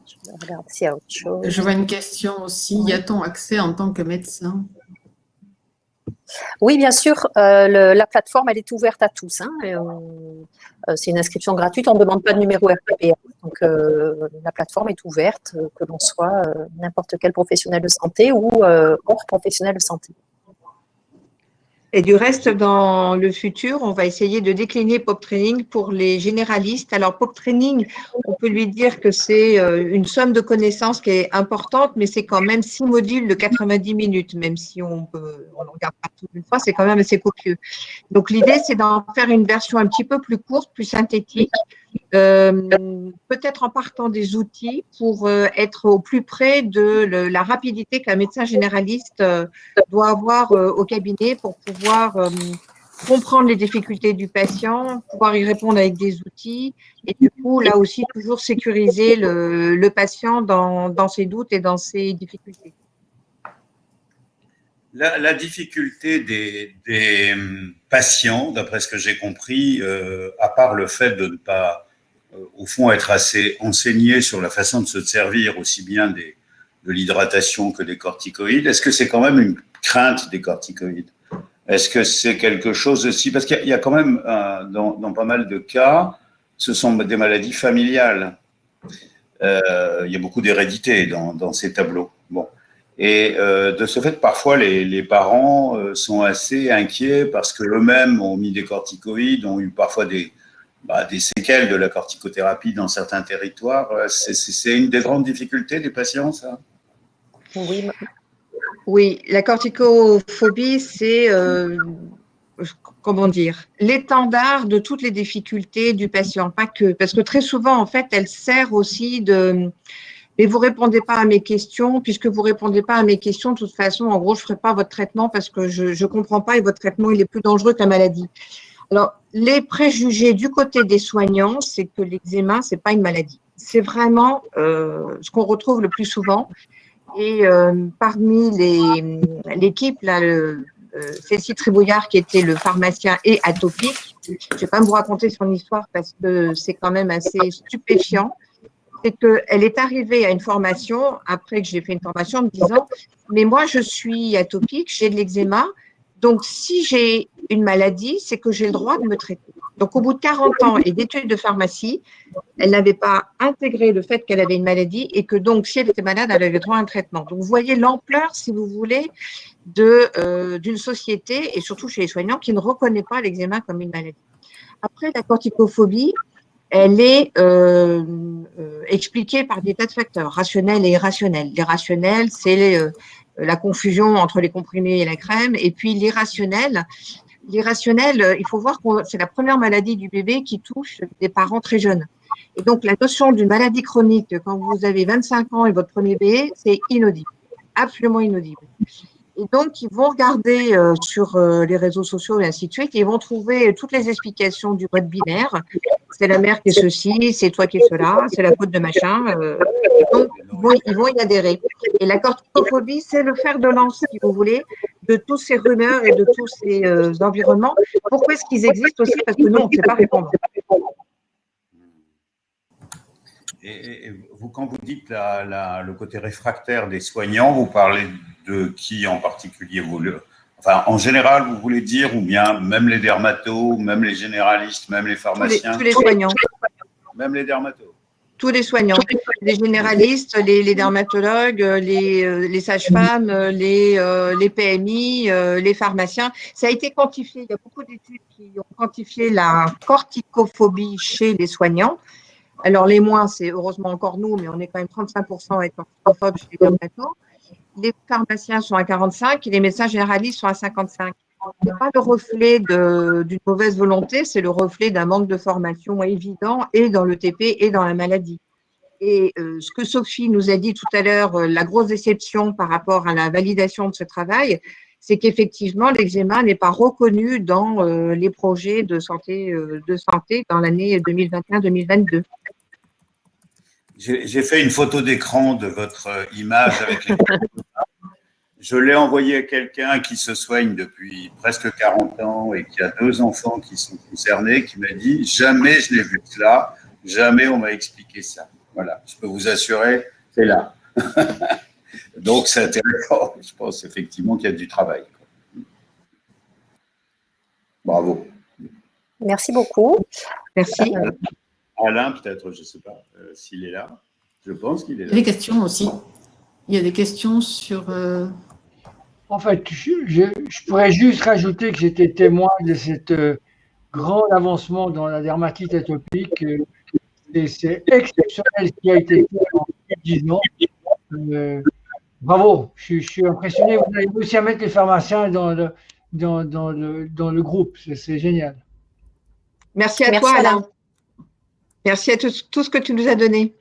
Je regarde s'il y a autre chose. Je vois une question aussi. Y a-t-on accès en tant que médecin? Oui, bien sûr. La plateforme, elle est ouverte à tous. C'est une inscription gratuite. On ne demande pas de numéro RPPS. Donc, la plateforme est ouverte, que l'on soit n'importe quel professionnel de santé ou hors professionnel de santé. Et du reste, dans le futur, on va essayer de décliner Pop Training pour les généralistes. Alors, Pop Training, on peut lui dire que c'est une somme de connaissances qui est importante, mais c'est quand même 6 modules de 90 minutes, même si on ne regarde pas tout une fois, c'est quand même assez copieux. Donc, l'idée, c'est d'en faire une version un petit peu plus courte, plus synthétique, peut-être en partant des outils pour être au plus près de la rapidité qu'un médecin généraliste doit avoir au cabinet pour pouvoir comprendre les difficultés du patient, pouvoir y répondre avec des outils et du coup, là aussi, toujours sécuriser le patient dans ses doutes et dans ses difficultés. La difficulté des patients, d'après ce que j'ai compris, à part le fait de ne pas, au fond, être assez enseigné sur la façon de se servir aussi bien de l'hydratation que des corticoïdes, est-ce que c'est quand même une crainte des corticoïdes? Est-ce que c'est quelque chose aussi, parce qu'il y a quand même, dans pas mal de cas, ce sont des maladies familiales. Il y a beaucoup d'hérédité dans ces tableaux. Bon. Et de ce fait, parfois, les parents sont assez inquiets parce qu'eux-mêmes ont mis des corticoïdes, ont eu parfois des séquelles de la corticothérapie dans certains territoires. C'est une des grandes difficultés des patients, ça? Oui, la corticophobie, c'est, comment dire, l'étendard de toutes les difficultés du patient, pas que, parce que très souvent, en fait, elle sert aussi de… Mais vous répondez pas à mes questions, puisque vous répondez pas à mes questions, de toute façon, en gros, je ferai pas votre traitement parce que je comprends pas et votre traitement, il est plus dangereux que la maladie. Alors, les préjugés du côté des soignants, c'est que l'eczéma, c'est pas une maladie. C'est vraiment ce qu'on retrouve le plus souvent. Et parmi l'équipe, là, Cécile Tribouillard, qui était le pharmacien et atopique, je ne vais pas vous raconter son histoire parce que c'est quand même assez stupéfiant. C'est qu'elle est arrivée à une formation, après que j'ai fait une formation, en me disant « Mais moi, je suis atopique, j'ai de l'eczéma, donc si j'ai une maladie, c'est que j'ai le droit de me traiter. » Donc, au bout de 40 ans et d'études de pharmacie, elle n'avait pas intégré le fait qu'elle avait une maladie et que donc, si elle était malade, elle avait droit à un traitement. Donc, vous voyez l'ampleur, si vous voulez, d'une société et surtout chez les soignants qui ne reconnaît pas l'eczéma comme une maladie. Après, la corticophobie, elle est expliquée par des tas de facteurs, rationnels et irrationnels. Les rationnels, c'est la confusion entre les comprimés et la crème. Et puis l'irrationnel, il faut voir que c'est la première maladie du bébé qui touche des parents très jeunes. Et donc, la notion d'une maladie chronique, quand vous avez 25 ans et votre premier bébé, c'est inaudible, absolument inaudible. Et donc, ils vont regarder sur les réseaux sociaux et ainsi de suite, et ils vont trouver toutes les explications du mode binaire. C'est la mère qui est ceci, c'est toi qui es cela, c'est la faute de machin. Donc, ils vont y adhérer. Et la corticophobie, c'est le fer de lance, si vous voulez, de tous ces rumeurs et de tous ces environnements. Pourquoi est-ce qu'ils existent aussi? Parce que nous, on ne sait pas répondre. Et vous, quand vous dites le côté réfractaire des soignants, vous parlez de qui en particulier? Enfin, en général, vous voulez dire, ou bien même les dermatos, même les généralistes, même les pharmaciens? Tous les soignants. Même les dermatos? Tous les soignants, les généralistes, les dermatologues, les sages-femmes, les PMI, les pharmaciens. Ça a été quantifié, il y a beaucoup d'études qui ont quantifié la corticophobie chez les soignants. Alors, les moins, c'est heureusement encore nous, mais on est quand même 35% à être corticophobes chez les dermatos. Les pharmaciens sont à 45% et les médecins généralistes sont à 55%. Ce n'est pas le reflet d'une mauvaise volonté, c'est le reflet d'un manque de formation évident et dans le TP et dans la maladie. Et ce que Sophie nous a dit tout à l'heure, la grosse déception par rapport à la validation de ce travail, c'est qu'effectivement, l'eczéma n'est pas reconnu dans les projets de santé dans l'année 2021-2022. J'ai fait une photo d'écran de votre image avec les... Je l'ai envoyé à quelqu'un qui se soigne depuis presque 40 ans et qui a 2 enfants qui sont concernés, qui m'a dit « Jamais je n'ai vu cela, jamais on m'a expliqué ça. » Voilà, je peux vous assurer, c'est là. Donc, c'est intéressant. Je pense effectivement qu'il y a du travail. Bravo. Merci beaucoup. Merci. Alain, peut-être, je ne sais pas s'il est là. Je pense qu'il est là. Il y a des questions aussi. Il y a des questions sur… En fait, je pourrais juste rajouter que j'étais témoin de cet grand avancement dans la dermatite atopique. Et c'est exceptionnel ce qui a été fait en 10 ans. Bravo, je suis impressionné. Vous avez réussi à mettre les pharmaciens dans le groupe. C'est génial. Merci à toi, Alain. Merci à tout ce que tu nous as donné.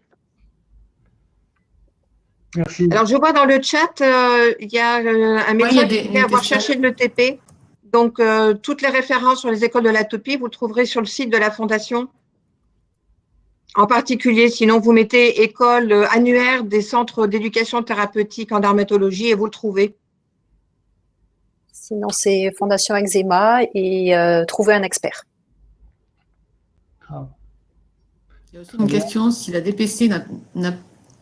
Merci. Alors, je vois dans le chat, il y a un médecin qui dit avoir cherché le TP. Donc, toutes les références sur les écoles de l'atopie, vous le trouverez sur le site de la Fondation. En particulier, sinon, vous mettez école annuaire des centres d'éducation thérapeutique en dermatologie et vous le trouvez. Sinon, c'est Fondation Eczéma et trouver un expert. Il y a aussi une question, si la DPC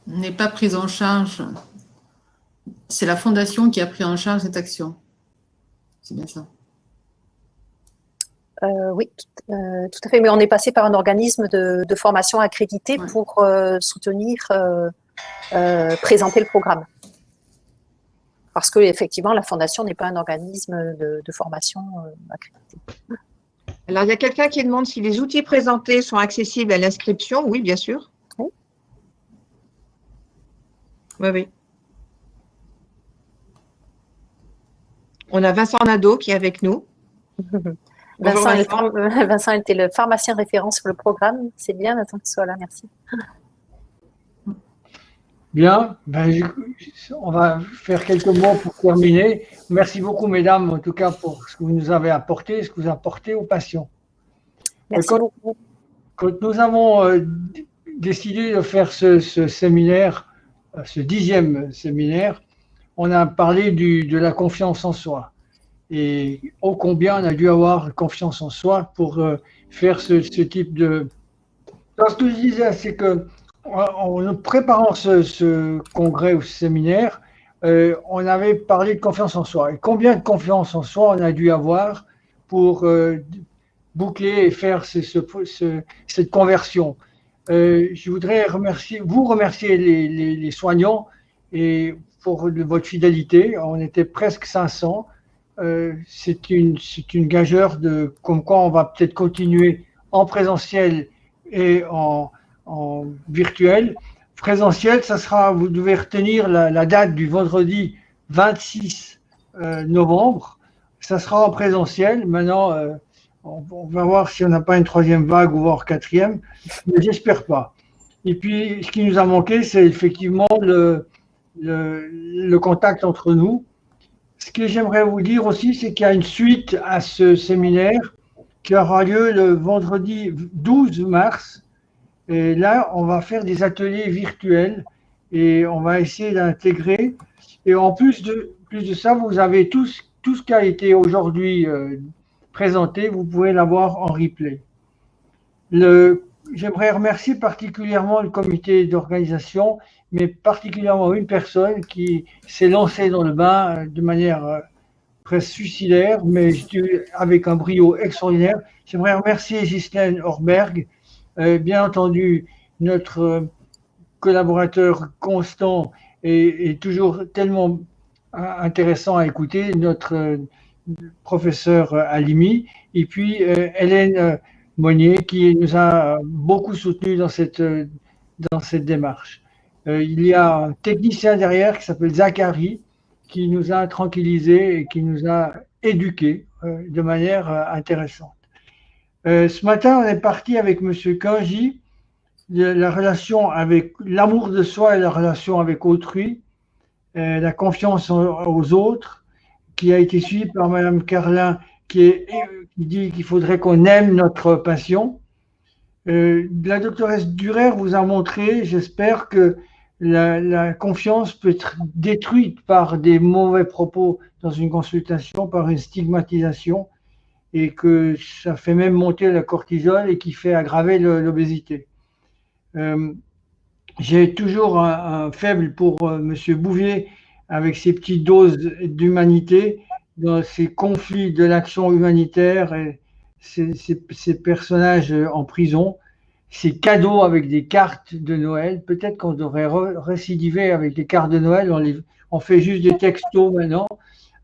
n'est pas prise en charge, c'est la Fondation qui a pris en charge cette action. C'est bien ça. Oui, tout à fait. Mais on est passé par un organisme de formation accrédité pour soutenir, présenter le programme. Parce que effectivement, la Fondation n'est pas un organisme de formation accrédité. Alors, il y a quelqu'un qui demande si les outils présentés sont accessibles à l'inscription. Oui, bien sûr. Oui. Oui. On a Vincent Nadeau qui est avec nous. Vincent était le pharmacien référent sur le programme. C'est bien, Vincent, qu'il soit là. Merci. Bien. On va faire quelques mots pour terminer. Merci beaucoup, mesdames, en tout cas, pour ce que vous nous avez apporté, ce que vous apportez aux patients. Merci beaucoup. Quand nous avons décidé de faire ce séminaire, ce 10e séminaire, on a parlé de la confiance en soi. Et ô combien on a dû avoir confiance en soi pour faire ce type de… Alors, ce que je disais, c'est que en préparant ce congrès ou ce séminaire, on avait parlé de confiance en soi. Et combien de confiance en soi on a dû avoir pour boucler et faire cette conversion. Je voudrais vous remercier les soignants et pour votre fidélité. On était presque 500. C'est une gageure de comme quoi on va peut-être continuer en présentiel et en virtuel. Présentiel, ça sera, vous devez retenir la date du vendredi 26 novembre. Ça sera en présentiel. Maintenant, on va voir si on n'a pas une troisième vague ou voire quatrième, mais j'espère pas. Et puis, ce qui nous a manqué, c'est effectivement le contact entre nous. Ce que j'aimerais vous dire aussi, c'est qu'il y a une suite à ce séminaire qui aura lieu le vendredi 12 mars. Et là, on va faire des ateliers virtuels et on va essayer d'intégrer. Et en plus de ça, vous avez tout ce qui a été aujourd'hui présenté, vous pouvez l'avoir en replay. J'aimerais remercier particulièrement le comité d'organisation, mais particulièrement une personne qui s'est lancée dans le bain de manière presque suicidaire, mais avec un brio extraordinaire. J'aimerais remercier Ghislaine Orberg, bien entendu notre collaborateur constant et toujours tellement intéressant à écouter, notre professeur Halimi, et puis Hélène Monnier qui nous a beaucoup soutenus dans cette démarche. Il y a un technicien derrière qui s'appelle Zachary qui nous a tranquillisés et qui nous a éduqués de manière intéressante. Ce matin, on est parti avec M. Kanji, la relation avec l'amour de soi et la relation avec autrui, la confiance aux autres, qui a été suivi par Mme Carlin, qui dit qu'il faudrait qu'on aime notre passion. La doctoresse Durer vous a montré, j'espère, que la confiance peut être détruite par des mauvais propos dans une consultation, par une stigmatisation, et que ça fait même monter le cortisol et qui fait aggraver l'obésité. J'ai toujours un faible pour M. Bouvier avec ses petites doses d'humanité dans ces conflits de l'action humanitaire et ces personnages en prison, ces cadeaux avec des cartes de Noël. Peut-être qu'on devrait récidiver avec des cartes de Noël, on fait juste des textos maintenant.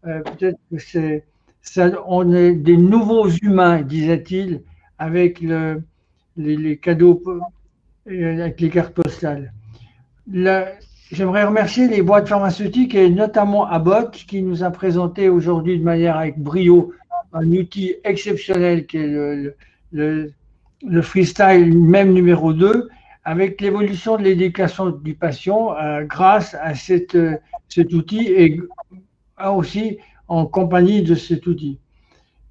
Peut-être que on est des nouveaux humains, disait-il, avec les cadeaux, avec les cartes postales. J'aimerais remercier les boîtes pharmaceutiques et notamment Abbott qui nous a présenté aujourd'hui de manière avec brio un outil exceptionnel qui est le freestyle même numéro 2 avec l'évolution de l'éducation du patient grâce à cet outil et aussi en compagnie de cet outil.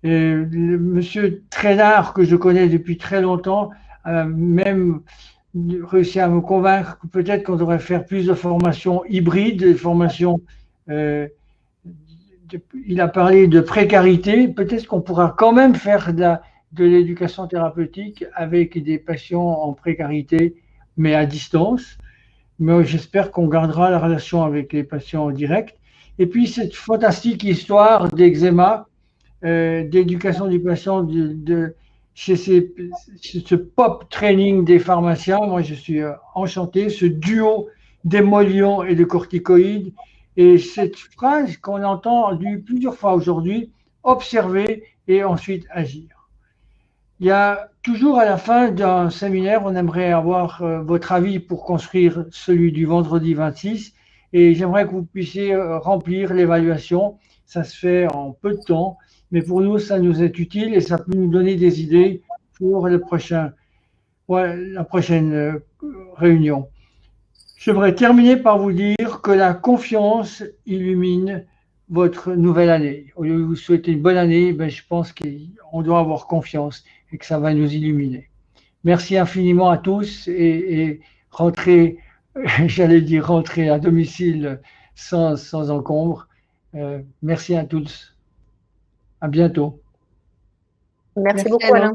Monsieur Trainard, que je connais depuis très longtemps, a même réussi à me convaincre que peut-être qu'on devrait faire plus de formations hybrides, des formations. Il a parlé de précarité. Peut-être qu'on pourra quand même faire de l'éducation thérapeutique avec des patients en précarité, mais à distance. Mais j'espère qu'on gardera la relation avec les patients en direct. Et puis cette fantastique histoire d'eczéma, d'éducation du patient, chez ce pop training des pharmaciens. Moi, je suis enchanté. Ce duo d'émollients et de corticoïdes. Et cette phrase qu'on a entendue plusieurs fois aujourd'hui, observer et ensuite agir. Il y a toujours à la fin d'un séminaire, on aimerait avoir votre avis pour construire celui du vendredi 26. Et j'aimerais que vous puissiez remplir l'évaluation. Ça se fait en peu de temps. Mais pour nous, ça nous est utile et ça peut nous donner des idées pour la prochaine réunion. J'aimerais terminer par vous dire que la confiance illumine votre nouvelle année. Au lieu de vous souhaiter une bonne année, je pense qu'on doit avoir confiance et que ça va nous illuminer. Merci infiniment à tous et rentrez, j'allais dire rentrer à domicile sans encombre. Merci à tous. À bientôt. Merci beaucoup, Alain.